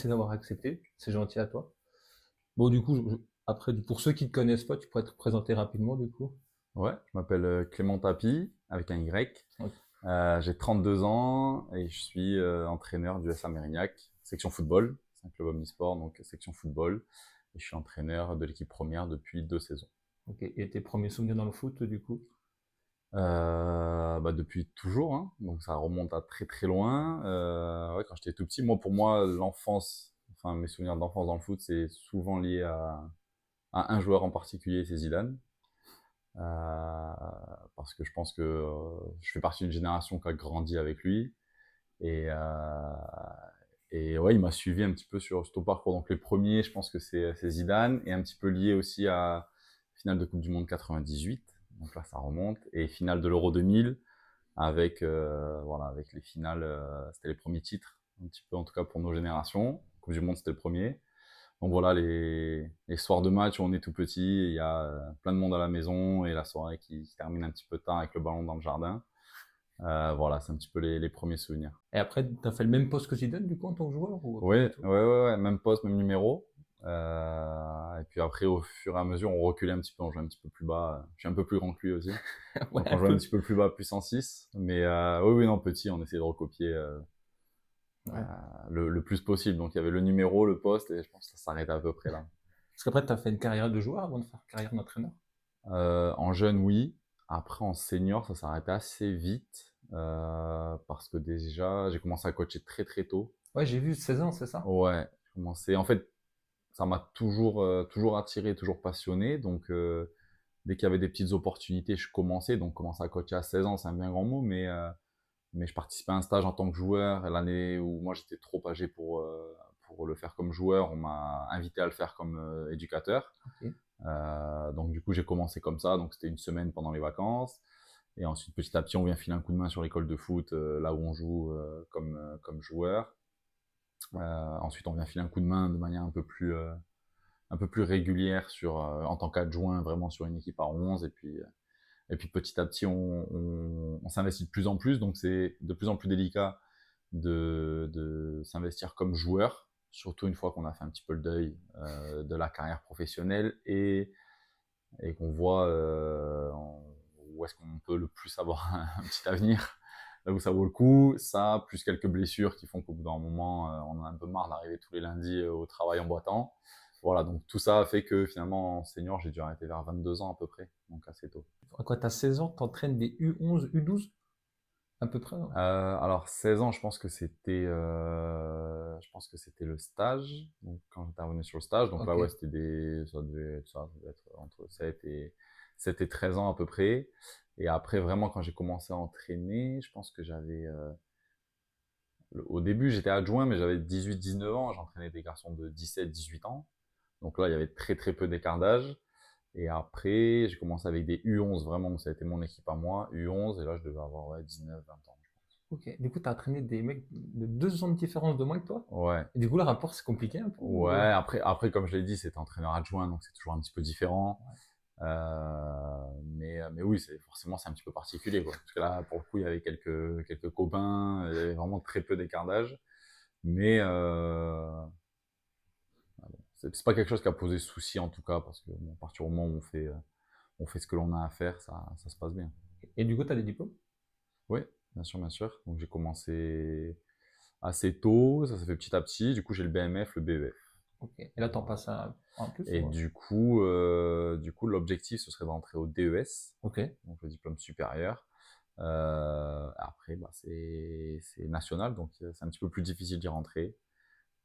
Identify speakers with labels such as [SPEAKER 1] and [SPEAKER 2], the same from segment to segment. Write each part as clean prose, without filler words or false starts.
[SPEAKER 1] merci d'avoir accepté. C'est gentil à toi. Bon, du coup, après, pour ceux qui ne te connaissent pas, tu pourrais te présenter rapidement, du coup.
[SPEAKER 2] Ouais, je m'appelle Clément Tapie, avec un Y.
[SPEAKER 1] Ok.
[SPEAKER 2] J'ai 32 ans et je suis entraîneur du SA Mérignac, section football. C'est un club omnisport, donc section football. Et je suis entraîneur de l'équipe première depuis 2 saisons.
[SPEAKER 1] Ok. Et tes premiers souvenirs dans le foot, du coup?
[SPEAKER 2] Depuis toujours, hein, donc ça remonte à très très loin. Ouais, quand j'étais tout petit, pour moi, l'enfance, enfin mes souvenirs d'enfance dans le foot, c'est souvent lié à un joueur en particulier, c'est Zidane. Euh, Parce que je pense que je fais partie d'une génération qui a grandi avec lui. Et, euh, et ouais, il m'a suivi un petit peu sur ce parcours. Donc les premiers, je pense que c'est Zidane, et un petit peu lié aussi à finale de Coupe du Monde 98. Donc là, ça remonte. Et finale de l'Euro 2000, avec, voilà, avec les finales, c'était les premiers titres, un petit peu en tout cas pour nos générations. Coupe du Monde, c'était le premier. Donc voilà, les soirs de match où on est tout petit, il y a plein de monde à la maison, et la soirée qui se termine un petit peu tard avec le ballon dans le jardin. Voilà, c'est un petit peu les premiers souvenirs.
[SPEAKER 1] Et après, tu as fait le même poste que Zidane, du coup, en tant que joueur, ou pas du
[SPEAKER 2] Ouais,
[SPEAKER 1] tout?
[SPEAKER 2] ouais, ouais, ouais, même poste, même numéro. Et puis après, au fur et à mesure, on reculait un petit peu, on jouait un petit peu plus bas. Je suis un peu plus grand que lui aussi.
[SPEAKER 1] Ouais,
[SPEAKER 2] Donc on
[SPEAKER 1] un
[SPEAKER 2] jouait un
[SPEAKER 1] peu.
[SPEAKER 2] petit peu plus bas, plus en 6. Mais oui, oui, non, petit, on essayait de recopier
[SPEAKER 1] Ouais.
[SPEAKER 2] le plus possible. Donc il y avait le numéro, le poste, et je pense que ça s'arrêtait à peu près là.
[SPEAKER 1] Parce qu'après, tu as fait une carrière de joueur avant de faire carrière d'entraîneur.
[SPEAKER 2] En jeune, oui. Après, en senior, ça s'arrêtait assez vite. Parce que déjà, j'ai commencé à coacher très très tôt.
[SPEAKER 1] Ouais, j'ai vu 16 ans, c'est ça?
[SPEAKER 2] Ouais, j'ai commencé. En fait, ça m'a toujours attiré, toujours passionné. Donc, dès qu'il y avait des petites opportunités, je commençais. Donc, commencer à coacher à 16 ans, c'est un bien grand mot, mais je participais à un stage en tant que joueur. Et l'année où moi, j'étais trop âgé pour le faire comme joueur, on m'a invité à le faire comme éducateur.
[SPEAKER 1] Ok.
[SPEAKER 2] Donc, du coup, j'ai commencé comme ça. Donc, c'était une semaine pendant les vacances. Et ensuite, petit à petit, on vient filer un coup de main sur l'école de foot, là où on joue comme joueur. Ensuite, on vient filer un coup de main de manière un peu plus régulière en tant qu'adjoint, vraiment sur une équipe à 11. Et puis petit à petit, on s'investit de plus en plus. Donc, c'est de plus en plus délicat de s'investir comme joueur, surtout une fois qu'on a fait un petit peu le deuil de la carrière professionnelle, et qu'on voit où est-ce qu'on peut le plus avoir un petit avenir, là où ça vaut le coup. Ça, plus quelques blessures qui font qu'au bout d'un moment, on en a un peu marre d'arriver tous les lundis au travail en boitant. Voilà, donc tout ça a fait que finalement, en senior, j'ai dû arrêter vers 22 ans à peu près, donc assez tôt.
[SPEAKER 1] Quand tu as 16 ans, tu entraînes des U11, U12, à peu près, ouais.
[SPEAKER 2] Alors 16 ans, je pense que c'était le stage. Donc quand j'intervenais sur le stage, donc là
[SPEAKER 1] Ok.
[SPEAKER 2] ouais, ça devait être entre 7 et 13 ans à peu près. Et après vraiment quand j'ai commencé à entraîner, je pense que au début j'étais adjoint, mais j'avais 18-19 ans, j'entraînais des garçons de 17-18 ans. Donc là il y avait très très peu d'écart d'âge. Et après, j'ai commencé avec des U11 vraiment, où ça a été mon équipe à moi, U11, et là je devais avoir ouais, 19-20 ans.
[SPEAKER 1] Ok. Du coup, tu as entraîné des mecs de 2 ans de différence de moins que toi.
[SPEAKER 2] Ouais.
[SPEAKER 1] Et du coup, le rapport, c'est compliqué un peu
[SPEAKER 2] Ouais, après, comme je l'ai dit, c'est entraîneur adjoint, donc c'est toujours un petit peu différent. Mais oui, forcément, c'est un petit peu particulier, quoi. Parce que là, pour le coup, il y avait quelques copains, il y avait vraiment très peu d'écart d'âge. Mais c'est pas quelque chose qui a posé souci, en tout cas, parce que bon, à partir du moment où on fait ce que l'on a à faire, ça se passe bien.
[SPEAKER 1] Et du coup, tu as des diplômes?
[SPEAKER 2] Oui, bien sûr, bien sûr. Donc j'ai commencé assez tôt, ça s'est fait petit à petit. Du coup, j'ai le BMF, le BEF.
[SPEAKER 1] Ok. Et là, t'en passes un en plus
[SPEAKER 2] Et
[SPEAKER 1] ou...
[SPEAKER 2] du coup, l'objectif, ce serait d'entrer au DES,
[SPEAKER 1] Ok.
[SPEAKER 2] donc le diplôme supérieur. Après, c'est national, donc c'est un petit peu plus difficile d'y rentrer.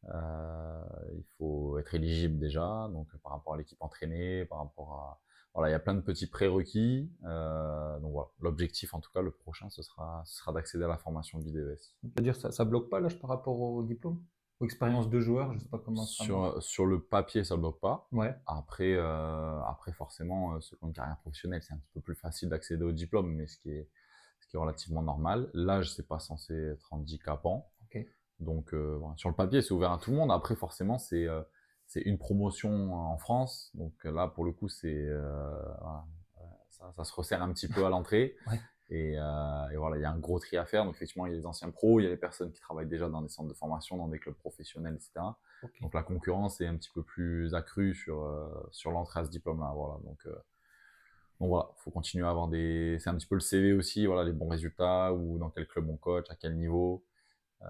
[SPEAKER 2] Il faut être éligible déjà, donc par rapport à l'équipe entraînée, par rapport à... Voilà, il y a plein de petits prérequis. Donc voilà, l'objectif, en tout cas, le prochain, ce sera d'accéder à la formation du DES.
[SPEAKER 1] C'est-à-dire, ça bloque pas l'âge par rapport au diplôme? Ou expérience de joueur, je sais pas comment ça marche.
[SPEAKER 2] Sur le papier, ça ne bloque pas.
[SPEAKER 1] Ouais.
[SPEAKER 2] Après, forcément, ceux qui ont une carrière professionnelle, c'est un petit peu plus facile d'accéder au diplôme, mais ce qui est relativement normal. L'âge, c'est pas censé être handicapant.
[SPEAKER 1] Ok.
[SPEAKER 2] Donc, voilà. Sur le papier, c'est ouvert à tout le monde. Après, forcément, c'est une promotion en France. Donc là, pour le coup, voilà, ça se resserre un petit peu à l'entrée.
[SPEAKER 1] Ouais.
[SPEAKER 2] Et voilà, il y a un gros tri à faire. Donc effectivement, il y a les anciens pros, il y a les personnes qui travaillent déjà dans des centres de formation, dans des clubs professionnels, etc.
[SPEAKER 1] Ok.
[SPEAKER 2] Donc la concurrence est un petit peu plus accrue sur l'entrée à ce diplôme-là. Voilà. Donc voilà, il faut continuer à avoir des. C'est un petit peu le CV aussi, voilà, les bons résultats, ou dans quel club on coach, à quel niveau, euh,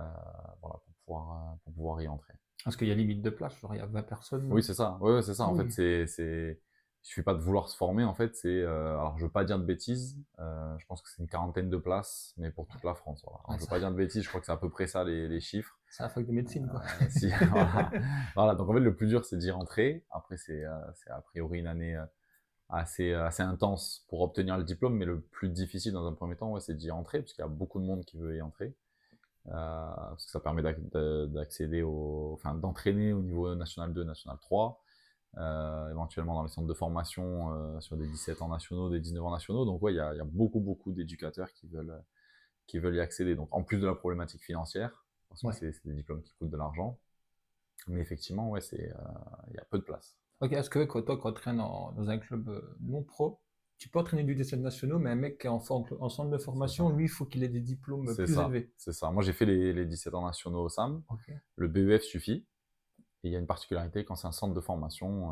[SPEAKER 2] voilà, pour pouvoir y entrer.
[SPEAKER 1] Parce qu'il y a limite de place, genre il y a 20 personnes.
[SPEAKER 2] Oui, c'est ça. Ouais, ouais, c'est ça.
[SPEAKER 1] Ah
[SPEAKER 2] En fait,
[SPEAKER 1] oui.
[SPEAKER 2] il suffit pas de vouloir se former. En fait, alors je veux pas dire de bêtises. Je pense que c'est une quarantaine de places, mais pour toute la France. Voilà. Alors,
[SPEAKER 1] Ouais,
[SPEAKER 2] je veux pas dire de bêtises. Je crois que c'est à peu près ça les chiffres.
[SPEAKER 1] c'est la fac de médecine, quoi.
[SPEAKER 2] Si, voilà. Voilà. Donc en fait, le plus dur, c'est d'y rentrer. Après, c'est a priori une année assez intense pour obtenir le diplôme, mais le plus difficile dans un premier temps, ouais, c'est d'y rentrer, parce qu'il y a beaucoup de monde qui veut y entrer. Parce que ça permet d'accéder enfin, d'entraîner au niveau national 2, national 3, éventuellement dans les centres de formation sur des 17 ans nationaux, des 19 ans nationaux. Donc ouais, il y a beaucoup d'éducateurs qui veulent y accéder. Donc en plus de la problématique financière, parce que
[SPEAKER 1] Ouais.
[SPEAKER 2] c'est des diplômes qui coûtent de l'argent, mais effectivement, ouais, il y a peu de place.
[SPEAKER 1] Ok, est-ce que quand toi, quand tu entraînes dans un club non pro, tu peux entraîner du 17 nationaux, mais un mec qui est en centre de
[SPEAKER 2] C'est
[SPEAKER 1] formation,
[SPEAKER 2] ça.
[SPEAKER 1] lui, il faut qu'il ait des diplômes
[SPEAKER 2] C'est
[SPEAKER 1] plus
[SPEAKER 2] ça.
[SPEAKER 1] élevés.
[SPEAKER 2] C'est ça. Moi, j'ai fait les 17 ans nationaux au SAM.
[SPEAKER 1] Ok,
[SPEAKER 2] Le BEF suffit. Et il y a une particularité, quand c'est un centre de formation,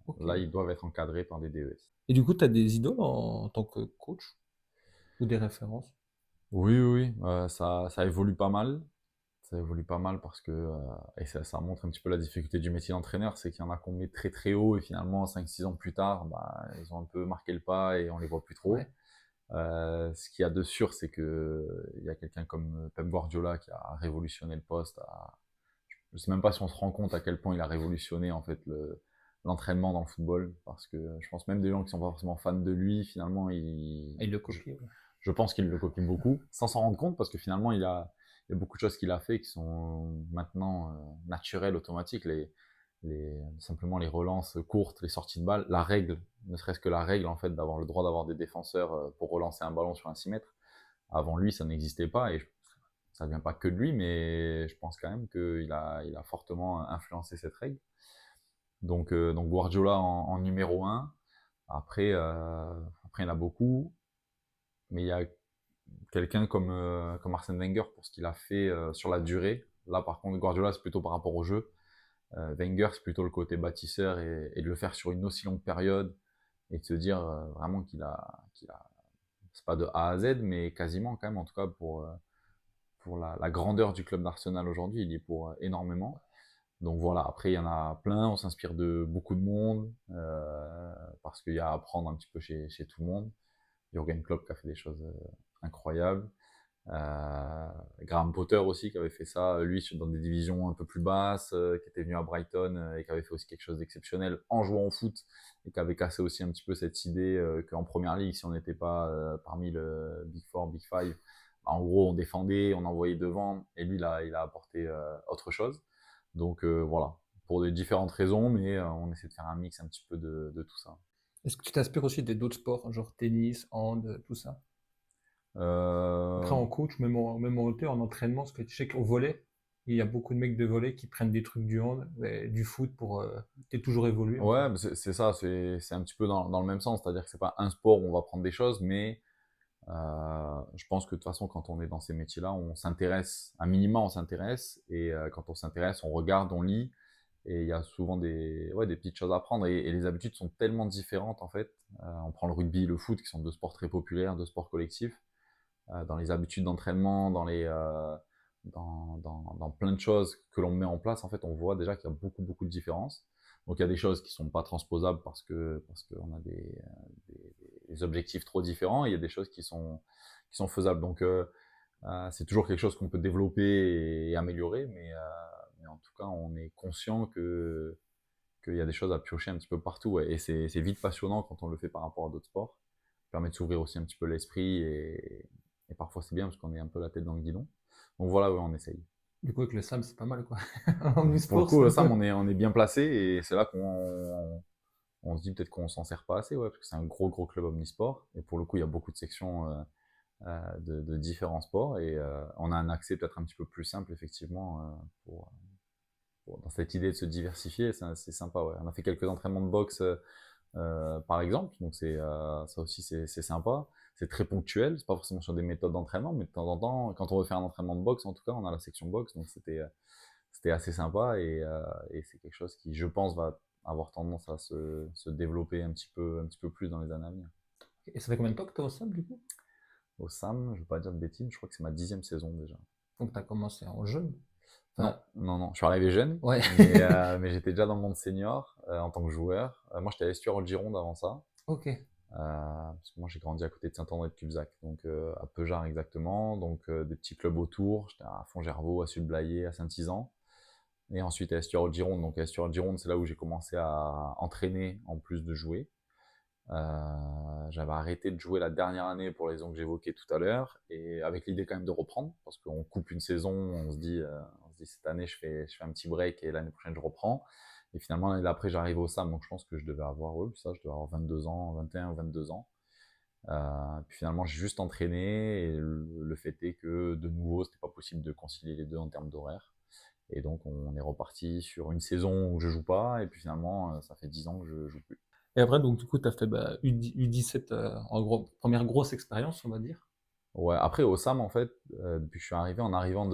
[SPEAKER 1] ok.
[SPEAKER 2] là, ils doivent être encadrés par des DES.
[SPEAKER 1] Et du coup, tu as des idoles en tant que coach ou des références?
[SPEAKER 2] Oui, oui, oui, ça évolue pas mal. Ça évolue pas mal parce que, et ça montre un petit peu la difficulté du métier d'entraîneur, c'est qu'il y en a qu'on met très très haut et finalement 5 6 ans plus tard, bah, ils ont un peu marqué le pas et on les voit plus trop.
[SPEAKER 1] Ouais.
[SPEAKER 2] Ce qu'il y a de sûr, c'est que il y a quelqu'un comme Pep Guardiola qui a révolutionné le poste. Je sais même pas si on se rend compte à quel point il a révolutionné en fait l'entraînement dans le football, parce que je pense même des gens qui sont pas forcément fans de lui, finalement,
[SPEAKER 1] Et il le copie, ouais.
[SPEAKER 2] je pense qu'il le copie beaucoup, sans s'en rendre compte, parce que finalement, il y a beaucoup de choses qu'il a fait qui sont maintenant naturelles, automatiques. Simplement les relances courtes, les sorties de balles, la règle, ne serait-ce que la règle en fait d'avoir le droit d'avoir des défenseurs pour relancer un ballon sur un 6 mètres. Avant lui, ça n'existait pas, et ça vient pas que de lui, mais je pense quand même qu'il a fortement influencé cette règle. Donc Guardiola en numéro un. Après, il y en a beaucoup, mais il y a quelqu'un comme Arsène Wenger pour ce qu'il a fait sur la durée. Là, par contre, Guardiola, c'est plutôt par rapport au jeu. Wenger, c'est plutôt le côté bâtisseur, et de le faire sur une aussi longue période, et de se dire vraiment c'est pas de A à Z, mais quasiment quand même, en tout cas pour la grandeur du club d'Arsenal aujourd'hui, il y est pour énormément. Donc voilà, après il y en a plein, on s'inspire de beaucoup de monde, parce qu'il y a à apprendre un petit peu chez tout le monde. Jürgen Klopp qui a fait des choses incroyables. Graham Potter aussi qui avait fait ça, lui dans des divisions un peu plus basses, qui était venu à Brighton et qui avait fait aussi quelque chose d'exceptionnel en jouant au foot, et qui avait cassé aussi un petit peu cette idée qu'en première ligue, si on n'était pas parmi le Big Four, Big Five, bah, en gros on défendait, on envoyait devant, et lui il a apporté autre chose. Donc voilà, pour des différentes raisons, mais on essaie de faire un mix un petit peu de tout ça.
[SPEAKER 1] Est-ce que tu t'inspires aussi d'autres sports, genre tennis, hand, tout ça? Après,
[SPEAKER 2] Euh,
[SPEAKER 1] en coach, même en hauteur, en entraînement, parce que je sais qu'au volley, il y a beaucoup de mecs de volley qui prennent des trucs du hand, du foot pour t'es toujours évolué en fait.
[SPEAKER 2] Ouais, mais c'est ça, c'est un petit peu dans le même sens, c'est-à-dire que c'est pas un sport où on va prendre des choses, mais je pense que de toute façon, quand on est dans ces métiers-là, on s'intéresse, un minima, on s'intéresse, et quand on s'intéresse, on regarde, on lit, et il y a souvent ouais, des petites choses à apprendre, et les habitudes sont tellement différentes en fait. On prend le rugby, le foot, qui sont deux sports très populaires, deux sports collectifs. Dans les habitudes d'entraînement, dans plein de choses que l'on met en place, en fait, on voit déjà qu'il y a beaucoup de différences. Donc il y a des choses qui sont pas transposables parce qu'on a des objectifs trop différents, et il y a des choses qui sont faisables. Donc c'est toujours quelque chose qu'on peut développer et améliorer, mais en tout cas, on est conscient qu'il y a des choses à piocher un petit peu partout, ouais. Et c'est vite passionnant quand on le fait par rapport à d'autres sports. Ça permet de s'ouvrir aussi un petit peu l'esprit, et parfois c'est bien parce qu'on est un peu la tête dans le guidon. Donc voilà, ouais, on essaye.
[SPEAKER 1] Du coup, avec le SAM, c'est pas mal quoi. En
[SPEAKER 2] Pour le
[SPEAKER 1] e-sport,
[SPEAKER 2] coup,
[SPEAKER 1] ça
[SPEAKER 2] Sam,
[SPEAKER 1] peut.
[SPEAKER 2] on est bien placé, et c'est là qu'on se dit peut-être qu'on s'en sert pas assez, ouais, parce que c'est un gros club omnisport, et pour le coup, il y a beaucoup de sections de différents sports, et on a un accès peut-être un petit peu plus simple, effectivement, dans cette idée de se diversifier. C'est sympa, ouais. On a fait quelques entraînements de boxe par exemple. Donc ça aussi c'est sympa. C'est très ponctuel, c'est pas forcément sur des méthodes d'entraînement, mais de temps en temps, quand on veut faire un entraînement de boxe, en tout cas, on a la section boxe, donc c'était assez sympa et c'est quelque chose qui, je pense, va avoir tendance à se développer un petit peu plus dans les années à venir.
[SPEAKER 1] Et ça fait combien de temps que tu es au SAM du coup?
[SPEAKER 2] Au SAM, je ne veux pas dire de bêtises, je crois que c'est ma 10e saison déjà.
[SPEAKER 1] Donc tu as commencé en jeune?
[SPEAKER 2] Non, non, non, je suis arrivé jeune,
[SPEAKER 1] Ouais.
[SPEAKER 2] mais j'étais déjà dans le monde senior en tant que joueur. Moi, j'étais à Estuaire-Gironde avant ça.
[SPEAKER 1] Ok.
[SPEAKER 2] Parce que moi, j'ai grandi à côté de Saint-André-de-Cubzac, donc à Peujar exactement. Donc des petits clubs autour. J'étais à Fontgervaux, à Sulblaye, à Saint-Izan. Et ensuite à Estuaire-Gironde. Donc à Estuaire-Gironde, c'est là où j'ai commencé à entraîner en plus de jouer. J'avais arrêté de jouer la dernière année pour les raisons que j'évoquais tout à l'heure, et avec l'idée quand même de reprendre, parce qu'on coupe une saison, on se dit cette année je fais un petit break et l'année prochaine je reprends. Et finalement l'année d'après j'arrive au SAM, donc je pense que je devais avoir, je devais avoir 22 ans, 21 ou 22 ans. Puis finalement j'ai juste entraîné, et le fait est que de nouveau c'était pas possible de concilier les deux en termes d'horaire. Et donc on est reparti sur une saison où je joue pas, et puis finalement ça fait 10 ans que je joue plus.
[SPEAKER 1] Et après, donc du coup, tu as fait U17 en gros, première grosse expérience, on va dire.
[SPEAKER 2] Ouais, après au SAM en fait, depuis que je suis arrivé, en arrivant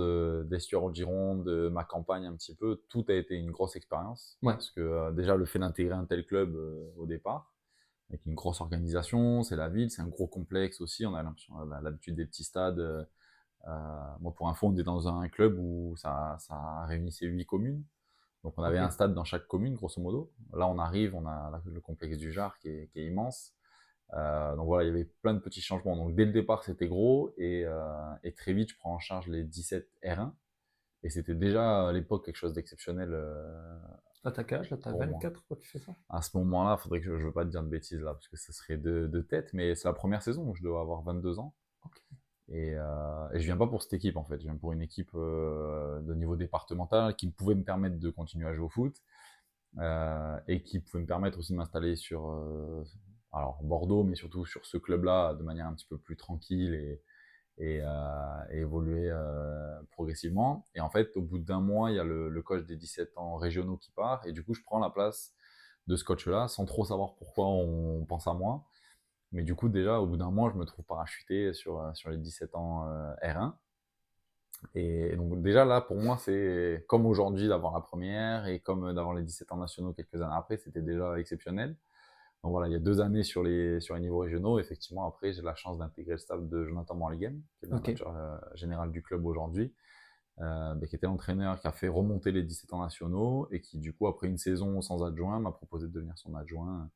[SPEAKER 2] d'Estuaire-Gironde, de ma campagne un petit peu, tout a été une grosse expérience.
[SPEAKER 1] Ouais.
[SPEAKER 2] Parce que déjà le fait d'intégrer un tel club au départ, avec une grosse organisation, c'est la ville, c'est un gros complexe aussi, on a l'habitude des petits stades. Moi pour info, on était dans un club où ça réunissait 8 communes. Donc on avait
[SPEAKER 1] Ok.
[SPEAKER 2] un stade dans chaque commune, grosso modo. Là on arrive, on a le complexe du Jard qui est immense. Donc voilà, il y avait plein de petits changements. Donc dès le départ, c'était gros, et très vite, je prends en charge les 17 R1. Et c'était déjà à l'époque quelque chose d'exceptionnel
[SPEAKER 1] Là, t'as quel âge? Là, t'as
[SPEAKER 2] pour moi.
[SPEAKER 1] 24 quand tu fais ça?
[SPEAKER 2] À ce moment-là, faudrait que je ne veux pas te dire de bêtises là, parce que ce serait de tête, mais c'est la première saison, donc je dois avoir 22 ans.
[SPEAKER 1] Ok.
[SPEAKER 2] Et je viens pas pour cette équipe en fait, je viens pour une équipe de niveau départemental qui pouvait me permettre de continuer à jouer au foot, et qui pouvait me permettre aussi de m'installer sur alors Bordeaux, mais surtout sur ce club-là de manière un petit peu plus tranquille et évoluer progressivement. Et en fait, au bout d'un mois, il y a le coach des 17 ans régionaux qui part, et du coup, je prends la place de ce coach-là, sans trop savoir pourquoi on pense à moi. Mais du coup, déjà, au bout d'un mois, je me trouve parachuté sur les 17 ans R1. Et donc déjà là, pour moi, c'est comme aujourd'hui d'avoir la première, et comme d'avoir les 17 ans nationaux quelques années après, c'était déjà exceptionnel. Donc voilà, il y a 2 années sur les niveaux régionaux. Effectivement, après, j'ai la chance d'intégrer le staff de Jonathan Morliguen, qui est le
[SPEAKER 1] Ok.
[SPEAKER 2] manager général du club aujourd'hui, qui était l'entraîneur qui a fait remonter les 17 ans nationaux, et qui, du coup, après une saison sans adjoint, m'a proposé de devenir son adjoint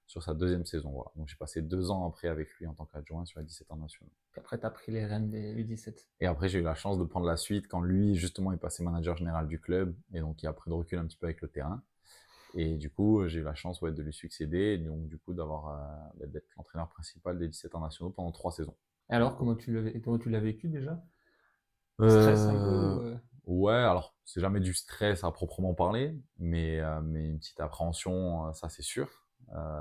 [SPEAKER 2] sur sa 2e saison. Voilà. Donc j'ai passé 2 ans après avec lui en tant qu'adjoint sur les 17 ans nationaux.
[SPEAKER 1] Puis après, t'as pris les rênes des U17.
[SPEAKER 2] Et après, j'ai eu la chance de prendre la suite quand lui, justement, est passé manager général du club, et donc il a pris de recul un petit peu avec le terrain. Et du coup, j'ai eu la chance de lui succéder, et donc du coup d'être l'entraîneur principal des 17 ans nationaux pendant 3 saisons.
[SPEAKER 1] Et alors, comment tu l'as vécu déjà? Stress un peu
[SPEAKER 2] Euh,
[SPEAKER 1] ou
[SPEAKER 2] ouais, alors c'est jamais du stress à proprement parler, mais une petite appréhension, ça c'est sûr.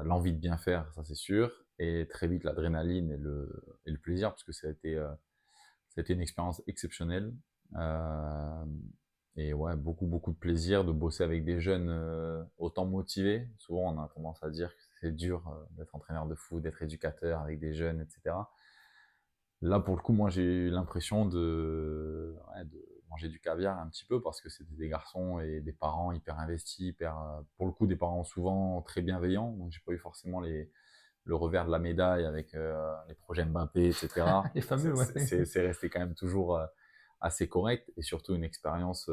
[SPEAKER 2] L'envie de bien faire, ça c'est sûr. Et très vite l'adrénaline et le plaisir, parce que ça a été une expérience exceptionnelle. Euh, et ouais, beaucoup, beaucoup de plaisir de bosser avec des jeunes autant motivés. Souvent, on a tendance à dire que c'est dur d'être entraîneur de foot, d'être éducateur avec des jeunes, etc. Là, pour le coup, moi, j'ai eu l'impression de manger du caviar un petit peu, parce que c'était des garçons et des parents hyper investis, pour le coup, des parents souvent très bienveillants. Donc, j'ai pas eu forcément le revers de la médaille avec les projets Mbappé, etc.
[SPEAKER 1] les fameux, ouais.
[SPEAKER 2] C'est resté quand même toujours assez correct, et surtout une expérience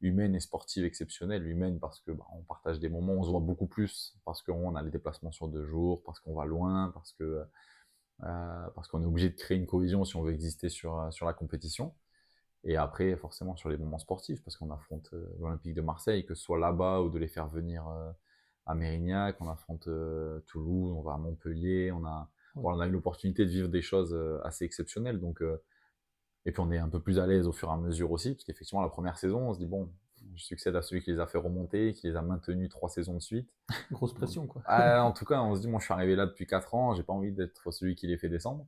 [SPEAKER 2] humaine et sportive exceptionnelle. Humaine parce que on partage des moments, on se voit beaucoup plus, parce qu'on a les déplacements sur 2 jours, parce qu'on va loin, parce qu'on est obligé de créer une cohésion si on veut exister sur la compétition. Et après, forcément, sur les moments sportifs, parce qu'on affronte l'Olympique de Marseille, que ce soit là-bas ou de les faire venir à Mérignac, on affronte Toulouse, on va à Montpellier, on a eu l'opportunité de vivre des choses assez exceptionnelles. Donc, et puis on est un peu plus à l'aise au fur et à mesure aussi, parce qu'effectivement, la première saison, on se dit, bon, je succède à celui qui les a fait remonter, qui les a maintenus 3 saisons de suite.
[SPEAKER 1] Grosse pression, quoi.
[SPEAKER 2] En tout cas, on se dit, moi, je suis arrivé là depuis 4 ans, j'ai pas envie d'être celui qui les fait descendre.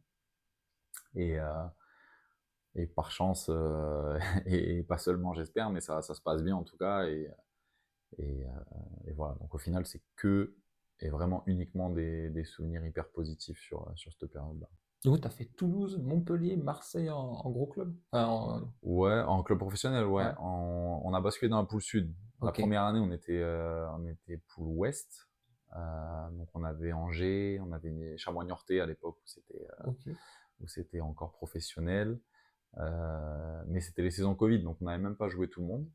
[SPEAKER 2] Et, euh, et par chance, et pas seulement, j'espère, mais ça se passe bien en tout cas. Et voilà. Donc au final, c'est que et vraiment uniquement des souvenirs hyper positifs sur cette période-là.
[SPEAKER 1] Du coup, tu as fait Toulouse, Montpellier, Marseille en gros club?
[SPEAKER 2] Ouais, en club professionnel, ouais.
[SPEAKER 1] Ouais,
[SPEAKER 2] On a basculé dans la poule sud. La
[SPEAKER 1] ok,
[SPEAKER 2] première année, on était poule ouest. Donc on avait Angers, on avait Chamois-Niortais à l'époque
[SPEAKER 1] ok.
[SPEAKER 2] où c'était encore professionnel. Mais c'était les saisons Covid, donc on n'avait même pas joué tout le monde.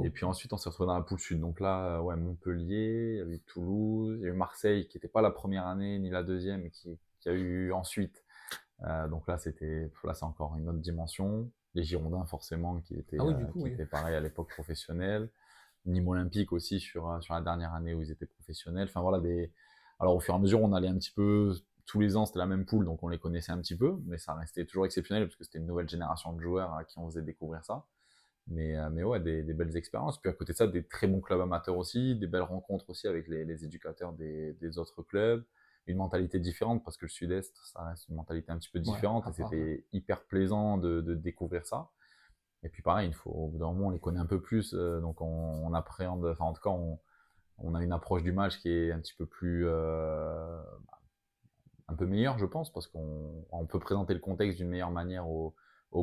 [SPEAKER 2] Et puis
[SPEAKER 1] Ok.
[SPEAKER 2] ensuite, on s'est retrouvé dans la poule sud. Donc là, ouais, Montpellier, il y avait Toulouse, il y a eu Marseille, qui n'était pas la première année ni la deuxième, mais qui a eu ensuite. Donc là, c'est encore une autre dimension. Les Girondins, forcément, qui étaient,
[SPEAKER 1] Ah oui, du coup,
[SPEAKER 2] qui
[SPEAKER 1] oui.
[SPEAKER 2] étaient pareils à l'époque professionnels. Nîmes Olympique aussi sur la dernière année où ils étaient professionnels. Enfin voilà, alors au fur et à mesure, on allait un petit peu, tous les ans, c'était la même poule, donc on les connaissait un petit peu, mais ça restait toujours exceptionnel parce que c'était une nouvelle génération de joueurs à qui on faisait découvrir ça. Mais ouais, des belles expériences. Puis à côté de ça, des très bons clubs amateurs aussi, des belles rencontres aussi avec les éducateurs des autres clubs. Une mentalité différente parce que le Sud-Est, ça reste une mentalité un petit peu
[SPEAKER 1] Ouais,
[SPEAKER 2] différente
[SPEAKER 1] à
[SPEAKER 2] et
[SPEAKER 1] part, ouais.
[SPEAKER 2] c'était hyper plaisant de découvrir ça. Et puis pareil, au bout d'un moment, on les connaît un peu plus, donc on appréhende, enfin en tout cas, on a une approche du match qui est un petit peu plus, un peu meilleure, je pense, parce qu'on peut présenter le contexte d'une meilleure manière aux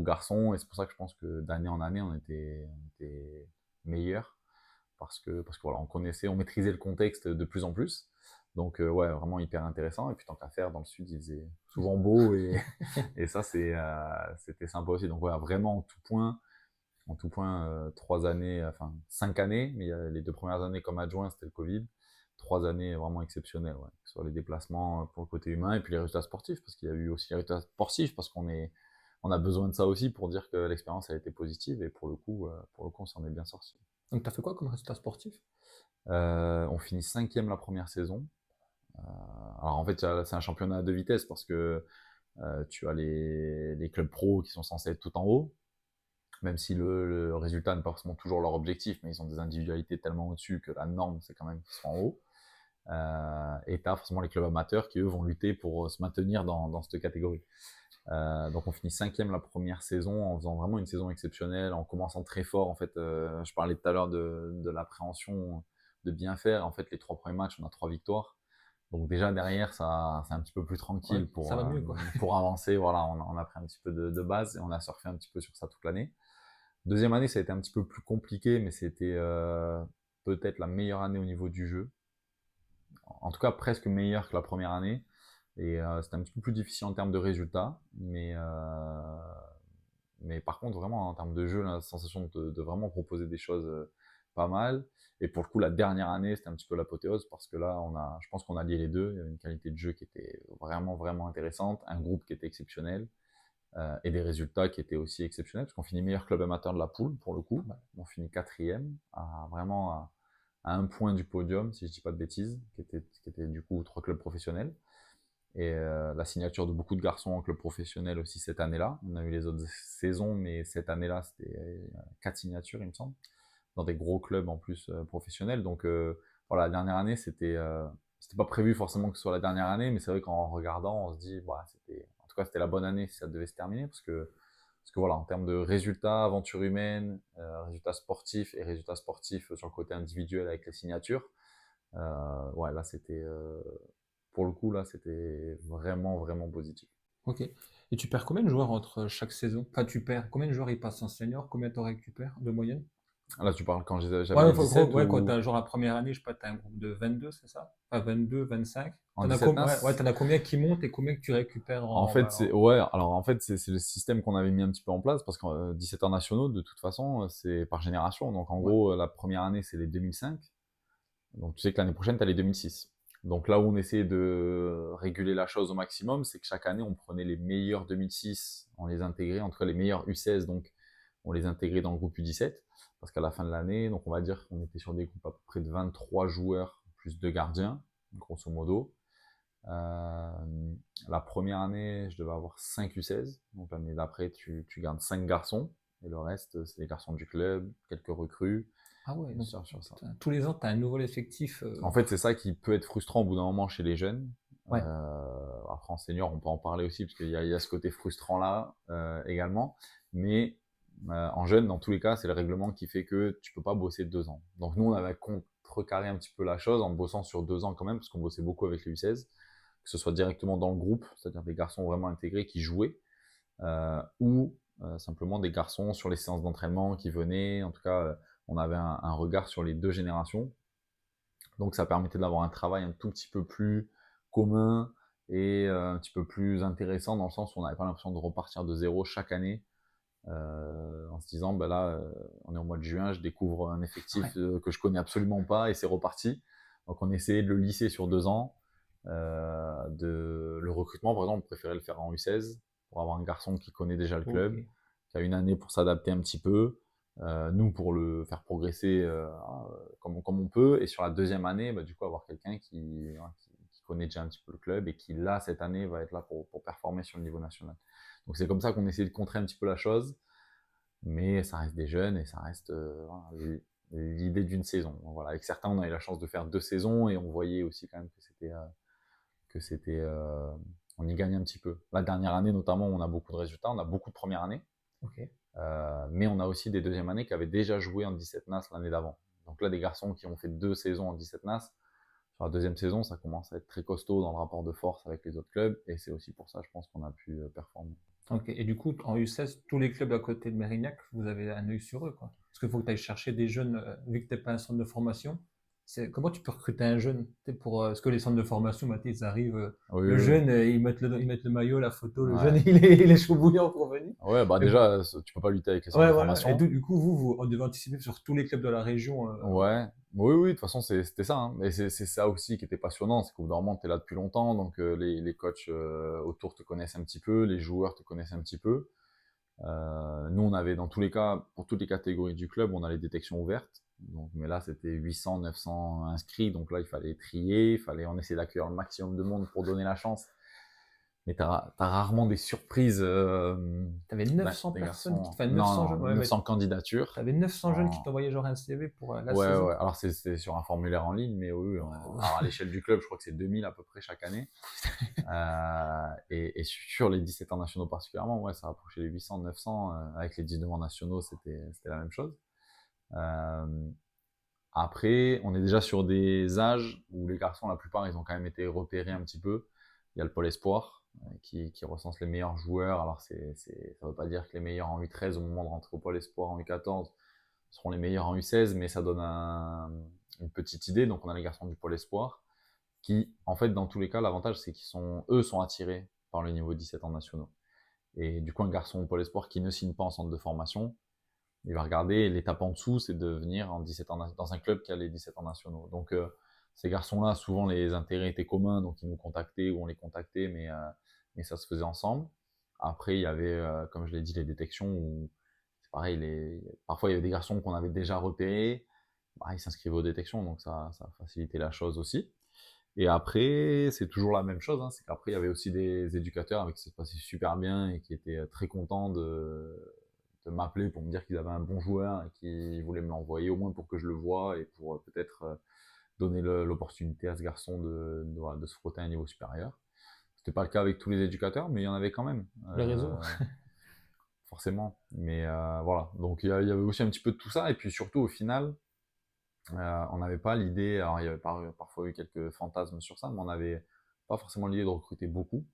[SPEAKER 2] garçons, et c'est pour ça que je pense que d'année en année, on était meilleurs, parce que voilà, on maîtrisait le contexte de plus en plus. Donc ouais, vraiment hyper intéressant. Et puis tant qu'à faire, dans le sud, il faisait souvent beau et ça, c'était sympa aussi. Donc voilà, vraiment en tout point, 3 années, enfin 5 années, mais les 2 premières années comme adjoint, c'était le Covid. 3 années vraiment exceptionnelles, ouais. Que ce soit les déplacements pour le côté humain et puis les résultats sportifs, parce qu'il y a eu aussi les résultats sportifs, parce on a besoin de ça aussi pour dire que l'expérience a été positive et pour le coup, on s'en est bien sorti.
[SPEAKER 1] Donc, tu as fait quoi comme résultat sportif?
[SPEAKER 2] On finit 5e la première saison. Alors en fait, c'est un championnat à deux vitesses parce que tu as les clubs pro qui sont censés être tout en haut, même si le résultat n'est pas forcément toujours leur objectif, mais ils ont des individualités tellement au-dessus que la norme, c'est quand même qu'ils soient en haut. Et tu as forcément les clubs amateurs qui, eux, vont lutter pour se maintenir dans cette catégorie. Donc on finit 5e la première saison en faisant vraiment une saison exceptionnelle, en commençant très fort. En fait, je parlais tout à l'heure de l'appréhension de bien faire. En fait, les 3 premiers matchs, on a 3 victoires. Donc déjà derrière, ça, c'est un petit peu plus
[SPEAKER 1] Ouais,
[SPEAKER 2] tranquille
[SPEAKER 1] ça va mieux, quoi.
[SPEAKER 2] pour avancer. Voilà, on a pris un petit peu de base et on a surfé un petit peu sur ça toute l'année. Deuxième année, ça a été un petit peu plus compliqué, mais c'était peut-être la meilleure année au niveau du jeu. En tout cas, presque meilleure que la première année. Et c'était un petit peu plus difficile en termes de résultats, mais par contre, vraiment, en termes de jeu, la sensation de vraiment proposer des choses pas mal. Et pour le coup, la dernière année, c'était un petit peu l'apothéose parce que là, je pense qu'on a lié les deux. Il y avait une qualité de jeu qui était vraiment, vraiment intéressante, un groupe qui était exceptionnel et des résultats qui étaient aussi exceptionnels parce qu'on finit meilleur club amateur de la poule pour le coup. On finit 4e, vraiment à un point du podium, si je dis pas de bêtises, qui était du coup 3 clubs professionnels. Et la signature de beaucoup de garçons en club professionnel aussi cette année-là. On a eu les autres saisons, mais cette année-là, c'était 4 signatures, il me semble, dans des gros clubs en plus professionnels. Donc voilà, la dernière année, c'était pas prévu forcément que ce soit la dernière année, mais c'est vrai qu'en regardant, on se dit, bah, en tout cas, c'était la bonne année si ça devait se terminer, parce que voilà, en termes de résultats, aventure humaine, résultats sportifs et résultats sportifs sur le côté individuel avec les signatures, ouais, là, pour le coup, là, c'était vraiment, vraiment positif.
[SPEAKER 1] Ok. Et tu perds combien de joueurs entre chaque saison? Enfin, tu perds combien de joueurs ils passent en senior? Combien tu récupères de moyenne?
[SPEAKER 2] Là, tu parles quand j'avais
[SPEAKER 1] Ouais,
[SPEAKER 2] les
[SPEAKER 1] enfin, gros,
[SPEAKER 2] 17
[SPEAKER 1] ouais, quand
[SPEAKER 2] ou
[SPEAKER 1] t'as genre la première année, je sais pas, t'as un groupe de 22, c'est ça? Enfin, 22, 25.
[SPEAKER 2] en 17
[SPEAKER 1] Ouais,
[SPEAKER 2] NAS?
[SPEAKER 1] t'en as combien qui montent et combien que tu récupères
[SPEAKER 2] En
[SPEAKER 1] en,
[SPEAKER 2] fait,
[SPEAKER 1] bah,
[SPEAKER 2] c'est ouais, alors en fait, c'est le système qu'on avait mis un petit peu en place parce que 17 ans nationaux, de toute façon, c'est par génération. Donc en
[SPEAKER 1] ouais.
[SPEAKER 2] gros, la première année, c'est les 2005. Donc tu sais que l'année prochaine, tu as les 2006. Donc là où on essaie de réguler la chose au maximum, c'est que chaque année, on prenait les meilleurs 2006, on les intégrait, en tout cas les meilleurs U16, donc on les intégrait dans le groupe U17, parce qu'à la fin de l'année, donc on va dire qu'on était sur des groupes à peu près de 23 joueurs, plus 2 gardiens, grosso modo. La première année, je devais avoir 5 U16, donc l'année d'après, tu gardes 5 garçons, et le reste, c'est les garçons du club, quelques recrues,
[SPEAKER 1] Ah ouais, donc
[SPEAKER 2] sur ça.
[SPEAKER 1] putain, tous les ans, tu as un nouvel effectif.
[SPEAKER 2] En fait, c'est ça qui peut être frustrant au bout d'un moment chez les jeunes.
[SPEAKER 1] Ouais.
[SPEAKER 2] Après, en senior, on peut en parler aussi, parce qu'il y a ce côté frustrant-là également. Mais en jeune, dans tous les cas, c'est le règlement qui fait que tu peux pas bosser 2 ans. Donc nous, on avait recarré un petit peu la chose en bossant sur 2 ans quand même, parce qu'on bossait beaucoup avec les U16, que ce soit directement dans le groupe, c'est-à-dire des garçons vraiment intégrés qui jouaient, ou simplement des garçons sur les séances d'entraînement qui venaient. En tout cas, on avait un regard sur les 2 générations. Donc ça permettait d'avoir un travail un tout petit peu plus commun et un petit peu plus intéressant dans le sens où on n'avait pas l'impression de repartir de zéro chaque année en se disant ben là on est au mois de juin, je découvre un effectif que je connais absolument pas et c'est reparti. Donc on essayait de le lisser sur 2 ans. Le recrutement par exemple on préférait le faire en U16 pour avoir un garçon qui connaît déjà le club, qui a une année pour s'adapter un petit peu. Nous pour le faire progresser comme on peut, et sur la 2e année bah, du coup avoir quelqu'un qui connaît déjà un petit peu le club et qui là cette année va être là pour performer sur le niveau national. Donc c'est comme ça qu'on essaie de contrer un petit peu la chose, mais ça reste des jeunes et ça reste l'idée d'une saison. Voilà. Avec certains on a eu la chance de faire 2 saisons et on voyait aussi quand même que c'était on y gagne un petit peu. La dernière année notamment on a beaucoup de résultats, on a beaucoup de première année. Mais on a aussi des 2e années qui avaient déjà joué en 17 NAS l'année d'avant. Donc là, des garçons qui ont fait 2 saisons en 17 NAS, sur la 2e saison, ça commence à être très costaud dans le rapport de force avec les autres clubs, et c'est aussi pour ça, je pense, qu'on a pu performer.
[SPEAKER 1] Et du coup, en U16, tous les clubs à côté de Mérignac, vous avez un œil sur eux, quoi. Parce qu'il faut que tu ailles chercher des jeunes, vu que tu n'es pas un centre de formation. Comment tu peux recruter un jeune parce que les centres de formation, maintenant, ils arrivent, le jeune, ils mettent le maillot, la photo, le jeune, il est chaud bouillant pour venir.
[SPEAKER 2] Ouais, bah déjà, tu peux pas lutter avec les centres de formation.
[SPEAKER 1] Et du coup, vous devez anticiper sur tous les clubs de la région.
[SPEAKER 2] Ouais, oui, de toute façon, c'était ça. Hein. Mais c'est ça aussi qui était passionnant, c'est qu'au bout d'un moment, tu es là depuis longtemps, donc les coachs autour te connaissent un petit peu, les joueurs te connaissent un petit peu. Nous, on avait dans tous les cas, pour toutes les catégories du club, on a les détections ouvertes. Donc, mais là, c'était 800, 900 inscrits. Donc là, il fallait trier, on essayait d'accueillir le maximum de monde pour donner la chance. Mais t'as rarement des surprises.
[SPEAKER 1] T'avais 900 personnes,
[SPEAKER 2] 900 candidatures.
[SPEAKER 1] T'avais 900 jeunes qui t'envoyaient genre un CV pour la saison.
[SPEAKER 2] Ouais. Alors c'était sur un formulaire en ligne, mais oui. Alors à l'échelle du club, je crois que c'est 2000 à peu près chaque année. Et sur les 17 ans nationaux particulièrement, ouais, ça approchait les 800, 900. Avec les 19 ans nationaux, c'était la même chose. Après, on est déjà sur des âges où les garçons, la plupart, ils ont quand même été repérés un petit peu. Il y a le pôle espoir qui recense les meilleurs joueurs. Alors, ça ne veut pas dire que les meilleurs en U13 au moment de rentrer au pôle espoir en U14 seront les meilleurs en U16, mais ça donne une petite idée. Donc, on a les garçons du pôle espoir qui, en fait, dans tous les cas, l'avantage, c'est eux sont attirés par le niveau 17 ans nationaux. Et du coup, un garçon au pôle espoir qui ne signe pas en centre de formation, il va regarder l'étape en dessous, c'est de venir en 17 ans, dans un club qui a les 17 ans nationaux. Donc, ces garçons-là, souvent, les intérêts étaient communs, donc ils nous contactaient ou on les contactait, mais ça se faisait ensemble. Après, il y avait, comme je l'ai dit, les détections où, c'est pareil, parfois il y avait des garçons qu'on avait déjà repérés, ils s'inscrivaient aux détections, donc ça facilitait la chose aussi. Et après, c'est toujours la même chose, hein, c'est qu'après, il y avait aussi des éducateurs avec qui ça se passait super bien et qui étaient très contents de m'appeler pour me dire qu'ils avaient un bon joueur et qu'ils voulaient me l'envoyer au moins pour que je le voie et pour peut-être donner l'opportunité à ce garçon de se frotter à un niveau supérieur. C'était pas le cas avec tous les éducateurs, mais il y en avait quand même.
[SPEAKER 1] Le réseau.
[SPEAKER 2] Forcément. Mais voilà. Donc il y avait aussi un petit peu de tout ça. Et puis surtout, au final, on n'avait pas l'idée. Alors il y avait parfois eu quelques fantasmes sur ça, mais on n'avait pas forcément l'idée de recruter beaucoup.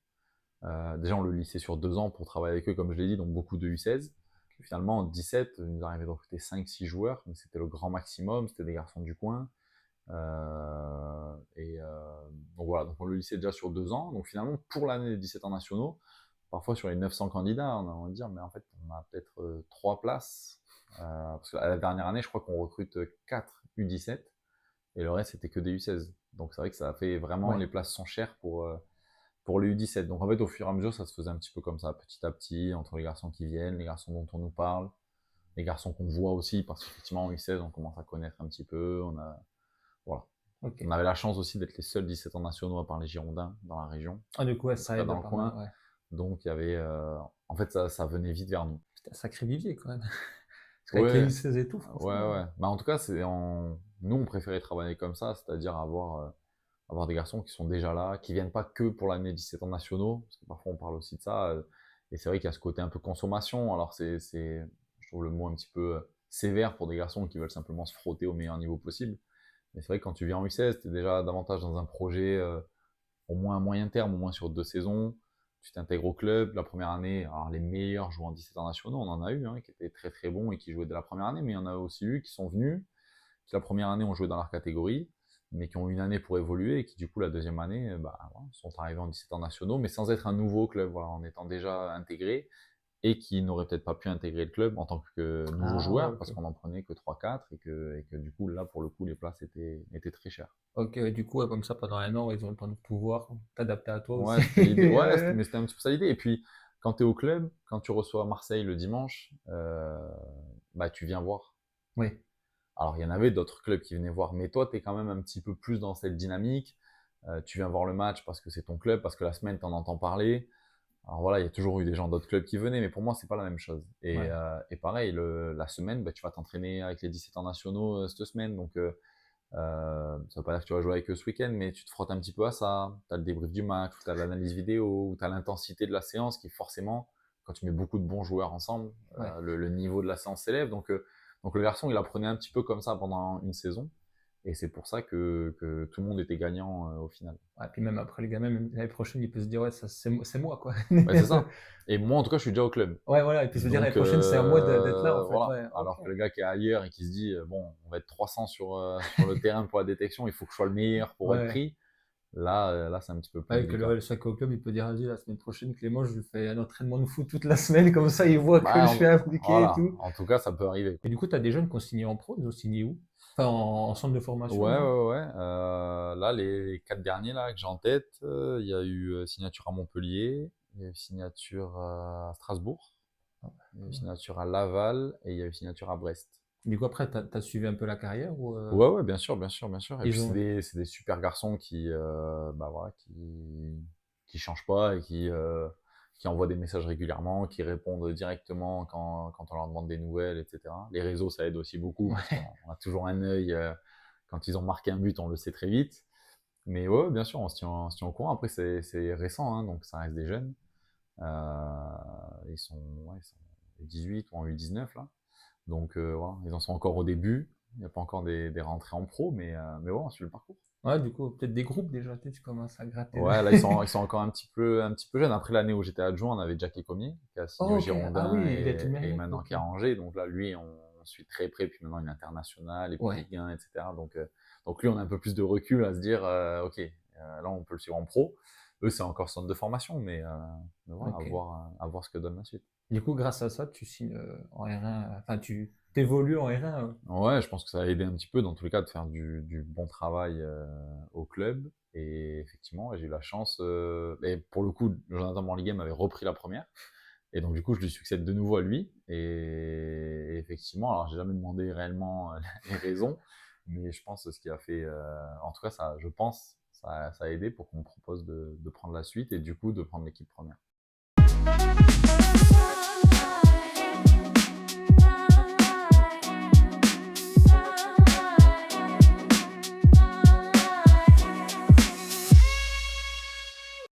[SPEAKER 2] Déjà, on le lissait sur 2 ans pour travailler avec eux, comme je l'ai dit, donc beaucoup de U16. Puis finalement, en 17, il nous arrivait de recruter 5-6 joueurs, mais c'était le grand maximum, c'était des garçons du coin. Donc voilà, donc on le lissait déjà sur 2 ans. Donc finalement, pour l'année des 17 ans nationaux, parfois sur les 900 candidats, on va dire, mais en fait, on a peut-être 3 places. Parce qu'à la dernière année, je crois qu'on recrute 4 U17 et le reste, c'était que des U16. Donc c'est vrai que ça a fait vraiment, les places sont chères pour les U17. Donc en fait, au fur et à mesure, ça se faisait un petit peu comme ça, petit à petit, entre les garçons qui viennent, les garçons dont on nous parle, les garçons qu'on voit aussi, parce qu'effectivement, en U16, on commence à connaître un petit peu. Voilà. On avait la chance aussi d'être les seuls 17 ans nationaux à part les Girondins dans la région.
[SPEAKER 1] Du coup, ça aide
[SPEAKER 2] dans le coin.
[SPEAKER 1] Ouais.
[SPEAKER 2] Donc, il y avait. En fait, ça venait vite vers nous.
[SPEAKER 1] C'était un sacré vivier quand même. Parce qu'avec les U16 et tout, franchement.
[SPEAKER 2] Ouais. Bah, en tout cas, nous, on préférait travailler comme ça, c'est-à-dire avoir des garçons qui sont déjà là, qui viennent pas que pour l'année 17 ans nationaux, parce que parfois on parle aussi de ça, et c'est vrai qu'il y a ce côté un peu consommation, alors je trouve le mot un petit peu sévère pour des garçons qui veulent simplement se frotter au meilleur niveau possible, Mais c'est vrai que quand tu viens en U16, tu es déjà davantage dans un projet au moins à moyen terme, au moins sur 2 saisons. Tu t'intègres au club. La première année, alors les meilleurs jouent en 17 ans nationaux, on en a eu hein, qui étaient très très bons et qui jouaient dès la première année, mais il y en a aussi eu qui sont venus, qui la première année ont joué dans leur catégorie, mais qui ont eu une année pour évoluer et qui du coup la deuxième année voilà, sont arrivés en 17 ans nationaux, mais sans être un nouveau club, voilà, en étant déjà intégrés et qui n'auraient peut-être pas pu intégrer le club en tant que nouveaux
[SPEAKER 1] Ah ouais,
[SPEAKER 2] joueurs parce
[SPEAKER 1] ok.
[SPEAKER 2] qu'on n'en prenait que 3-4 et que du coup là pour le coup les places étaient très chères.
[SPEAKER 1] Ok, ouais, du coup, ouais, comme ça, pendant un an, ouais, ils ont le temps de pouvoir t'adapter à toi aussi.
[SPEAKER 2] Ouais, c'était l'idée. Ouais,
[SPEAKER 1] Ouais.
[SPEAKER 2] mais c'était un petit peu ça l'idée. Et puis, quand tu es au club, quand tu reçois Marseille le dimanche, bah, tu viens voir.
[SPEAKER 1] Oui,
[SPEAKER 2] Alors, il y en avait d'autres clubs qui venaient voir, mais toi, tu es quand même un petit peu plus dans cette dynamique. Tu viens voir le match parce que c'est ton club, parce que la semaine, tu en entends parler. Alors voilà, il y a toujours eu des gens d'autres clubs qui venaient, mais pour moi, c'est pas la même chose.
[SPEAKER 1] ouais.
[SPEAKER 2] Et pareil, la semaine, bah, tu vas t'entraîner avec les 17 ans nationaux cette semaine. Donc, ça veut pas dire que tu vas jouer avec eux ce week-end, mais tu te frottes un petit peu à ça. Tu as le débrief du match, tu as l'analyse vidéo, tu as l'intensité de la séance qui forcément, quand tu mets beaucoup de bons joueurs ensemble,
[SPEAKER 1] Ouais.
[SPEAKER 2] le niveau de la séance s'élève. Donc le garçon, il apprenait un petit peu comme ça pendant une saison. Et c'est pour ça que tout le monde était gagnant au final.
[SPEAKER 1] Ouais, puis même après, le gamin, même l'année prochaine, il peut se dire, ouais, ça, c'est moi, quoi.
[SPEAKER 2] Ouais, c'est ça. Et moi, en tout cas, je suis déjà au club.
[SPEAKER 1] Ouais, voilà, et puis se dire, l'année
[SPEAKER 2] Donc
[SPEAKER 1] prochaine, c'est à moi d'être là, en fait.
[SPEAKER 2] voilà.
[SPEAKER 1] Ouais, ok.
[SPEAKER 2] Alors que le gars qui est ailleurs et qui se dit, bon, on va être 300 sur le terrain pour la détection, il faut que je sois le meilleur pour être
[SPEAKER 1] Ouais.
[SPEAKER 2] pris. Là, c'est un petit peu plus
[SPEAKER 1] Ouais, que
[SPEAKER 2] délicat.
[SPEAKER 1] le sac au club, il peut dire, vas-y, la semaine prochaine, Clément, je lui fais un entraînement de foot toute la semaine, comme ça, il voit que je
[SPEAKER 2] Bah,
[SPEAKER 1] suis impliqué et
[SPEAKER 2] voilà.
[SPEAKER 1] tout.
[SPEAKER 2] En tout cas, ça peut arriver,
[SPEAKER 1] Et
[SPEAKER 2] quoi.
[SPEAKER 1] du coup, t'as des jeunes qui ont signé en pro, ils ont signé où? Enfin, en centre de formation,
[SPEAKER 2] Ouais,
[SPEAKER 1] non?
[SPEAKER 2] ouais, ouais. Là, les 4 derniers là, que j'ai en tête, il y a eu signature à Montpellier, il y a eu signature à Strasbourg,
[SPEAKER 1] Ah,
[SPEAKER 2] il y a
[SPEAKER 1] pas
[SPEAKER 2] eu
[SPEAKER 1] mal.
[SPEAKER 2] signature à Laval et il y a eu signature à Brest.
[SPEAKER 1] Du coup, après, t'as suivi un peu la carrière ou
[SPEAKER 2] Ouais, ouais, bien sûr, bien sûr, bien sûr. Et puis
[SPEAKER 1] ils ont.
[SPEAKER 2] c'est des super garçons bah voilà, qui changent pas et qui envoient des messages régulièrement, qui répondent directement quand on leur demande des nouvelles, etc. Les réseaux, ça aide aussi beaucoup parce qu'on
[SPEAKER 1] Ouais,
[SPEAKER 2] on a toujours un œil. Quand ils ont marqué un but, on le sait très vite. Mais ouais, bien sûr, on se tient au courant. Après, c'est récent, hein, donc ça reste des jeunes. Ils sont 18 ou en U19 là. Donc voilà, ils en sont encore au début. Il n'y a pas encore des rentrées en pro, mais ouais, on suit le parcours.
[SPEAKER 1] ouais, du coup, peut-être des groupes déjà, tu sais, tu commences à gratter.
[SPEAKER 2] Ouais, là, ils sont encore un petit peu jeunes. Après l'année où j'étais adjoint, on avait Jackie Comier, qui a signé
[SPEAKER 1] Oh,
[SPEAKER 2] au
[SPEAKER 1] ok, ah oui,
[SPEAKER 2] Girondin
[SPEAKER 1] il est tout
[SPEAKER 2] et
[SPEAKER 1] Mérignac,
[SPEAKER 2] maintenant
[SPEAKER 1] ok.
[SPEAKER 2] qui est à Angers. Donc là, lui, on suit très près. Puis maintenant, il est international, et puis
[SPEAKER 1] Ouais,
[SPEAKER 2] Ligue 1, etc. Donc lui, on a un peu plus de recul à se dire, ok, là, on peut le suivre en pro. Eux, c'est encore centre de formation, mais voilà,
[SPEAKER 1] ok.
[SPEAKER 2] à voir ce que donne la suite.
[SPEAKER 1] Du coup, grâce à ça, tu signes en R1, enfin, tu t'évolues en R1.
[SPEAKER 2] Ouais, je pense que ça a aidé un petit peu, dans tous les cas, de faire du bon travail au club. Et effectivement, j'ai eu la chance. Et pour le coup, Jonathan Manligame avait repris la première. Et donc, du coup, je lui succède de nouveau à lui. Et effectivement, alors, j'ai jamais demandé réellement les raisons. Mais je pense que ce qui a fait. En tout cas, ça, je pense, ça a aidé pour qu'on me propose de prendre la suite et du coup, de prendre l'équipe première.